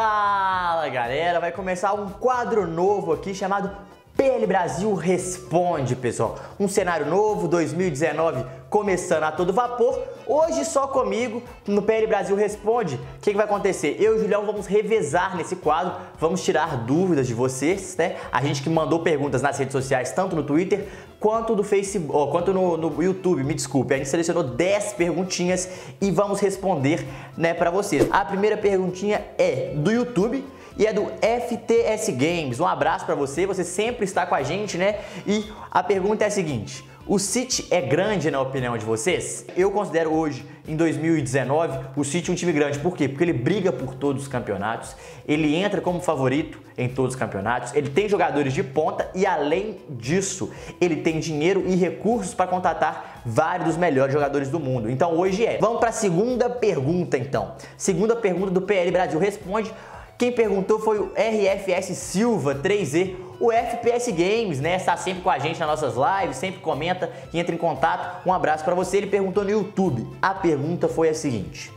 Fala galera, vai começar um quadro novo aqui chamado PL Brasil Responde, pessoal. Um cenário novo, 2019 começando a todo vapor. Hoje só comigo no PL Brasil Responde. O que vai acontecer? Eu e o Julião vamos revezar nesse quadro, vamos tirar dúvidas de vocês, né? A gente que mandou perguntas nas redes sociais, tanto no Twitter quanto no Facebook, quanto no YouTube, me desculpe. A gente selecionou 10 perguntinhas e vamos responder, né, para vocês. A primeira perguntinha é do YouTube e é do FTS Games. Um abraço para você sempre está com a gente, né? E a pergunta é a seguinte: o City é grande na opinião de vocês? Eu considero hoje, em 2019, o City um time grande. Por quê? Porque ele briga por todos os campeonatos, ele entra como favorito em todos os campeonatos, ele tem jogadores de ponta e, além disso, ele tem dinheiro e recursos para contratar vários dos melhores jogadores do mundo. Então hoje é. Vamos para a segunda pergunta, então. Segunda pergunta do PL Brasil Responde. Quem perguntou foi o RFS Silva 3E, o FPS Games, né? Está sempre com a gente nas nossas lives, sempre comenta e entra em contato. Um abraço para você. Ele perguntou no YouTube. A pergunta foi a seguinte: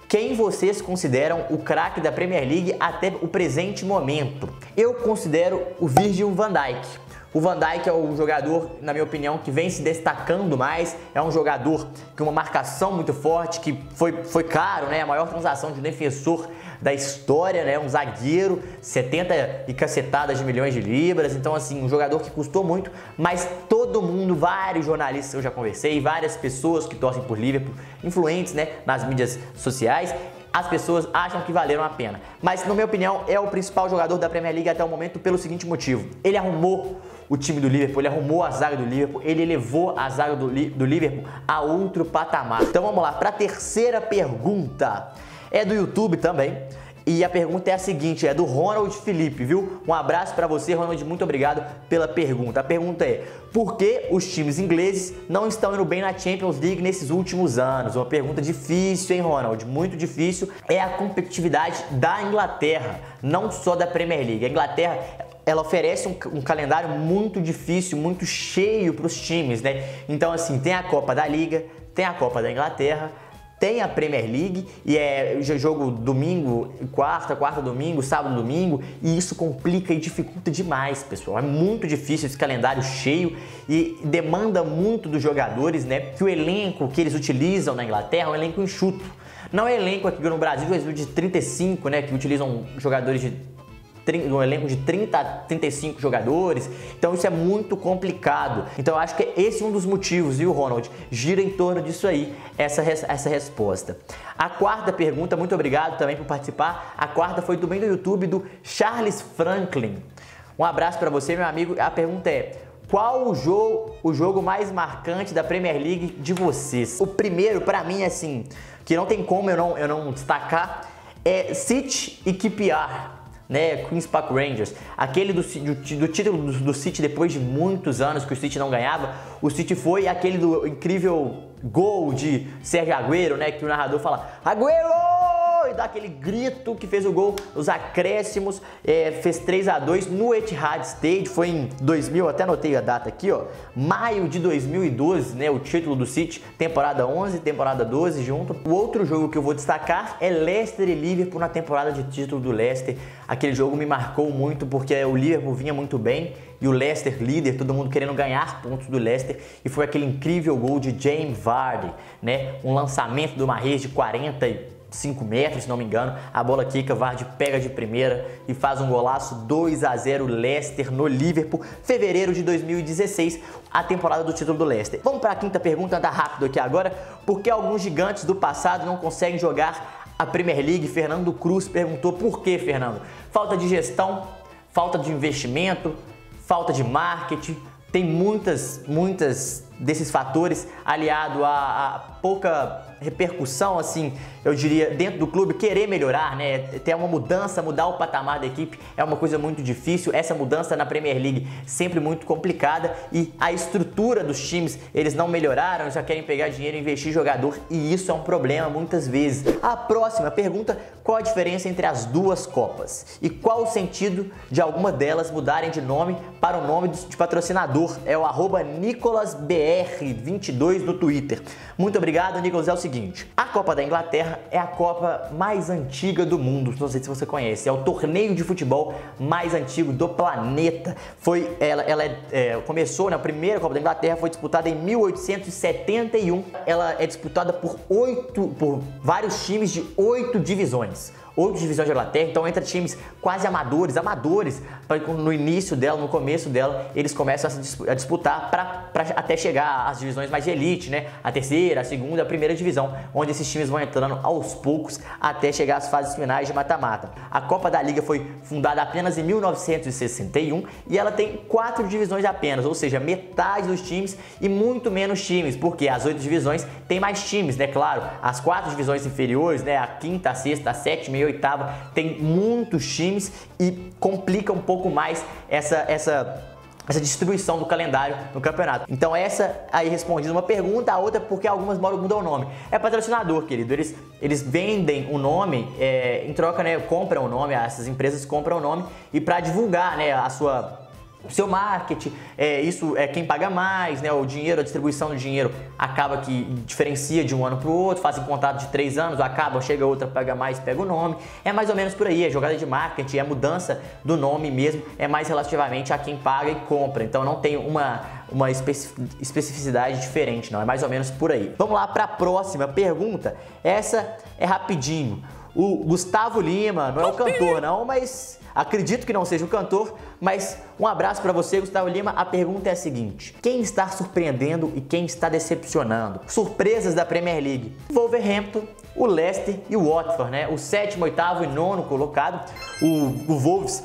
quem vocês consideram o craque da Premier League até o presente momento? Eu considero o Virgil van Dijk. O Van Dijk é um jogador, na minha opinião, que vem se destacando mais. É um jogador com uma marcação muito forte, que foi caro, né? A maior transação de defensor da história, né? Um zagueiro, 70 e cacetadas de milhões de libras. Então, assim, um jogador que custou muito, mas todo mundo, vários jornalistas que eu já conversei, várias pessoas que torcem por Liverpool, influentes, né, nas mídias sociais, as pessoas acham que valeram a pena. Mas, na minha opinião, é o principal jogador da Premier League até o momento pelo seguinte motivo: ele arrumou o time do Liverpool, ele arrumou a zaga do Liverpool, ele elevou a zaga do Liverpool a outro patamar. Então vamos lá, para a terceira pergunta. É do YouTube também. E a pergunta é a seguinte, é do Ronald Felipe, viu? Um abraço para você, Ronald, muito obrigado pela pergunta. A pergunta é: por que os times ingleses não estão indo bem na Champions League nesses últimos anos? Uma pergunta difícil, hein, Ronald? Muito difícil. É a competitividade da Inglaterra, não só da Premier League. A Inglaterra, ela oferece um calendário muito difícil, muito cheio para os times, né? Então, assim, tem a Copa da Liga, tem a Copa da Inglaterra, tem a Premier League e é jogo domingo, quarta, domingo, sábado, domingo, e isso complica e dificulta demais, pessoal. É muito difícil esse calendário cheio e demanda muito dos jogadores, né? Que o elenco que eles utilizam na Inglaterra é um elenco enxuto. Não é elenco aqui no Brasil, de 35, né? Que utilizam jogadores um elenco de 30 a 35 jogadores, então isso é muito complicado. Então eu acho que esse é um dos motivos, viu, Ronald? Gira em torno disso aí, essa resposta. A quarta pergunta, muito obrigado também por participar. A quarta foi também do YouTube, do Charles Franklin. Um abraço para você, meu amigo. A pergunta é: qual o jogo mais marcante da Premier League de vocês? O primeiro, para mim, assim, que não tem como eu não destacar, é City e QPR, né, Queen's Park Rangers, aquele do título do City depois de muitos anos que o City não ganhava. O City foi aquele do incrível gol de Sérgio Agüero, né, que o narrador fala Agüero! E dá aquele grito, que fez o gol nos acréscimos, fez 3-2 no Etihad Stadium. Foi em 2000, até anotei a data aqui, ó, maio de 2012, né, o título do City, temporada 11, temporada 12 junto. O outro jogo que eu vou destacar é Leicester e Liverpool na temporada de título do Leicester. Aquele jogo me marcou muito porque o Liverpool vinha muito bem e o Leicester líder, todo mundo querendo ganhar pontos do Leicester, e foi aquele incrível gol de Jamie Vardy, né, um lançamento de uma rede de 45 metros, se não me engano, a bola quica, Vardy pega de primeira e faz um golaço. 2-0 Leicester no Liverpool, fevereiro de 2016, a temporada do título do Leicester. Vamos para a quinta pergunta, andar rápido aqui agora, porque alguns gigantes do passado não conseguem jogar a Premier League. Fernando Cruz perguntou por quê, Fernando? Falta de gestão, falta de investimento, falta de marketing. Tem muitas desses fatores, aliado a pouca repercussão, assim, eu diria, dentro do clube, querer melhorar, né? Ter uma mudança, mudar o patamar da equipe é uma coisa muito difícil. Essa mudança na Premier League sempre muito complicada, e a estrutura dos times, eles não melhoraram, já querem pegar dinheiro e investir em jogador, e isso é um problema muitas vezes. A próxima pergunta: qual a diferença entre as duas Copas? E qual o sentido de alguma delas mudarem de nome para o nome de patrocinador? É o @NicolasBR BR22 no Twitter. Muito obrigado, Nicolas. É o seguinte, a Copa da Inglaterra é a Copa mais antiga do mundo, não sei se você conhece, é o torneio de futebol mais antigo do planeta. Começou na primeira Copa da Inglaterra, foi disputada em 1871. Ela é disputada por vários times de 8 divisões. 8 divisões da Inglaterra, então entra times quase amadores, no início dela, no começo dela, eles começam a disputar para até chegar às divisões mais de elite, né? A terceira, a segunda, a primeira divisão, onde esses times vão entrando aos poucos até chegar às fases finais de mata-mata. A Copa da Liga foi fundada apenas em 1961 e ela tem 4 divisões apenas, ou seja, metade dos times e muito menos times, porque as 8 divisões tem mais times, né? Claro, as 4 divisões inferiores, né? A quinta, a sexta, a sétima e a oitava tem muitos times e complica um pouco mais essa distribuição do calendário no campeonato. Então essa aí respondendo uma pergunta, a outra porque algumas mudam o nome. É patrocinador, querido. Eles vendem o nome em troca, né? Compram o nome, essas empresas compram o nome e para divulgar, né? O seu marketing, isso é quem paga mais, né? O dinheiro, a distribuição do dinheiro acaba que diferencia de um ano para o outro, fazem contrato de 3 anos, chega outra, paga mais, pega o nome. É mais ou menos por aí, é jogada de marketing, é mudança do nome mesmo, é mais relativamente a quem paga e compra. Então não tem uma especificidade diferente, não, é mais ou menos por aí. Vamos lá para a próxima pergunta, essa é rapidinho. O Gustavo Lima, não é o cantor não, mas acredito que não seja o cantor, mas um abraço para você, Gustavo Lima. A pergunta é a seguinte: quem está surpreendendo e quem está decepcionando? Surpresas da Premier League: Wolverhampton, o Leicester e o Watford, né? O 7º, 8º e 9º colocado. O Wolves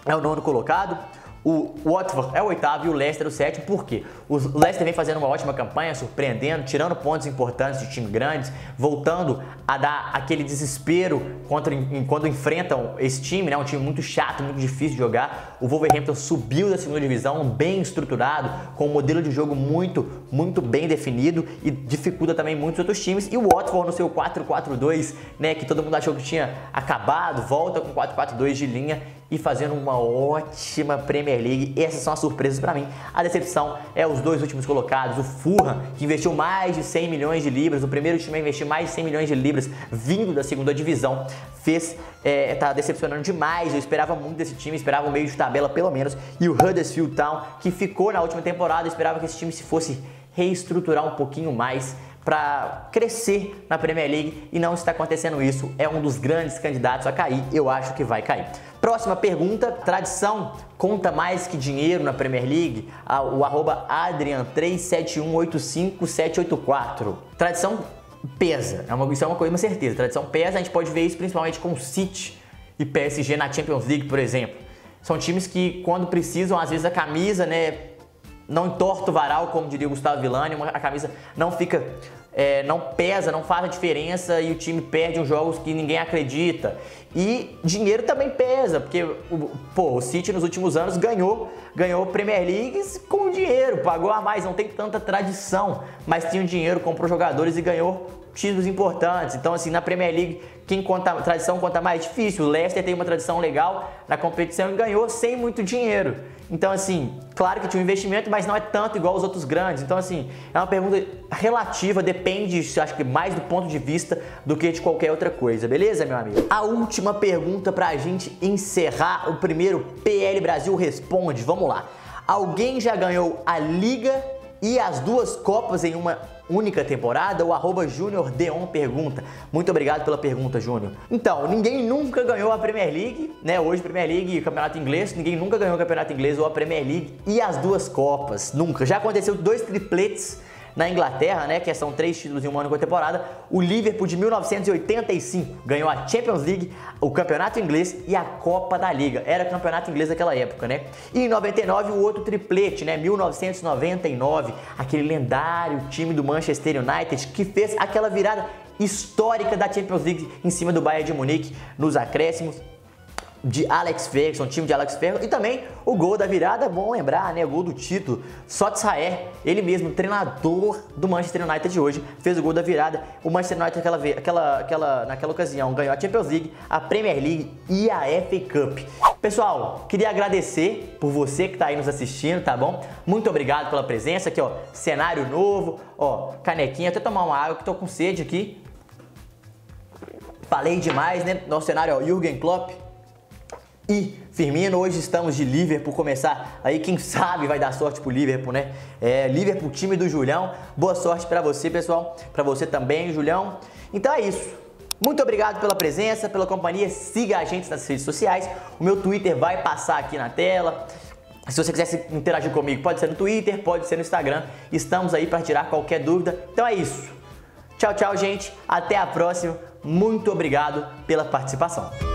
é o 9º colocado. O Watford é o 8º e o Leicester o 7º. Por quê? O Leicester vem fazendo uma ótima campanha, surpreendendo, tirando pontos importantes de times grandes, voltando a dar aquele desespero quando enfrentam esse time, né? Um time muito chato, muito difícil de jogar. O Wolverhampton subiu da segunda divisão, bem estruturado, com um modelo de jogo muito bem definido e dificulta também muitos outros times. E o Watford no seu 4-4-2, né? Que todo mundo achou que tinha acabado, volta com 4-4-2 de linha e fazendo uma ótima Premier League. Essas são as surpresas para mim. A decepção é os 2 últimos colocados, o Fulham, que investiu mais de 100 milhões de libras, o primeiro time a investir mais de 100 milhões de libras vindo da segunda divisão, tá decepcionando demais. Eu esperava muito desse time, esperava um meio de tabela pelo menos. E o Huddersfield Town, que ficou na última temporada, eu esperava que esse time se fosse reestruturar um pouquinho mais para crescer na Premier League e não está acontecendo isso. É um dos grandes candidatos a cair, eu acho que vai cair. Próxima pergunta: tradição conta mais que dinheiro na Premier League? O @Adrian37185784. Tradição pesa, isso é uma coisa, uma certeza. Tradição pesa, a gente pode ver isso principalmente com o City e PSG na Champions League, por exemplo. São times que, quando precisam, às vezes a camisa, né, não entorta o varal, como diria o Gustavo Villani, a camisa não fica, não pesa, não faz a diferença e o time perde uns jogos que ninguém acredita. E dinheiro também pesa, porque o City nos últimos anos ganhou Premier League com dinheiro, pagou a mais, não tem tanta tradição, mas tinha o dinheiro, comprou jogadores e ganhou títulos importantes. Então, assim, na Premier League, quem conta tradição conta mais? Difícil. O Leicester tem uma tradição legal na competição e ganhou sem muito dinheiro. Então, assim, claro que tinha um investimento, mas não é tanto igual os outros grandes. Então, assim, é uma pergunta relativa, depende, acho que mais do ponto de vista do que de qualquer outra coisa, beleza, meu amigo? A última pergunta pra gente encerrar o primeiro PL Brasil Responde. Vamos lá. Alguém já ganhou a Liga e as 2 Copas em uma única temporada? O @JuniorDeon pergunta. Muito obrigado pela pergunta, Júnior. Então, ninguém nunca ganhou a Premier League, né? Hoje Premier League e Campeonato Inglês, ninguém nunca ganhou o Campeonato Inglês ou a Premier League e as 2 Copas, nunca. Já aconteceu 2 tripletes na Inglaterra, né, que são 3 títulos em uma única temporada. O Liverpool de 1985 ganhou a Champions League, o Campeonato Inglês e a Copa da Liga. Era Campeonato Inglês naquela época, né? E em 99 o outro triplete, né, 1999, aquele lendário time do Manchester United que fez aquela virada histórica da Champions League em cima do Bayern de Munique nos acréscimos. de Alex Ferguson, time de Alex Ferguson, e também o gol da virada, bom lembrar, né, o gol do título, Solskjaer, ele mesmo, treinador do Manchester United de hoje, fez o gol da virada. O Manchester United naquela ocasião ganhou a Champions League, a Premier League e a FA Cup. Pessoal, queria agradecer por você que tá aí nos assistindo, tá bom? Muito obrigado pela presença aqui, ó, cenário novo, ó, canequinha, até tomar uma água que tô com sede aqui. Falei demais, né? Nosso cenário, ó, Jürgen Klopp e Firmino. Hoje estamos de Liverpool começar aí, quem sabe vai dar sorte pro Liverpool, né? Liverpool, time do Julião. Boa sorte pra você, pessoal, pra você também, Julião. Então é isso. Muito obrigado pela presença, pela companhia. Siga a gente nas redes sociais. O meu Twitter vai passar aqui na tela. Se você quiser interagir comigo, pode ser no Twitter, pode ser no Instagram. Estamos aí para tirar qualquer dúvida. Então é isso. Tchau, tchau, gente. Até a próxima. Muito obrigado pela participação.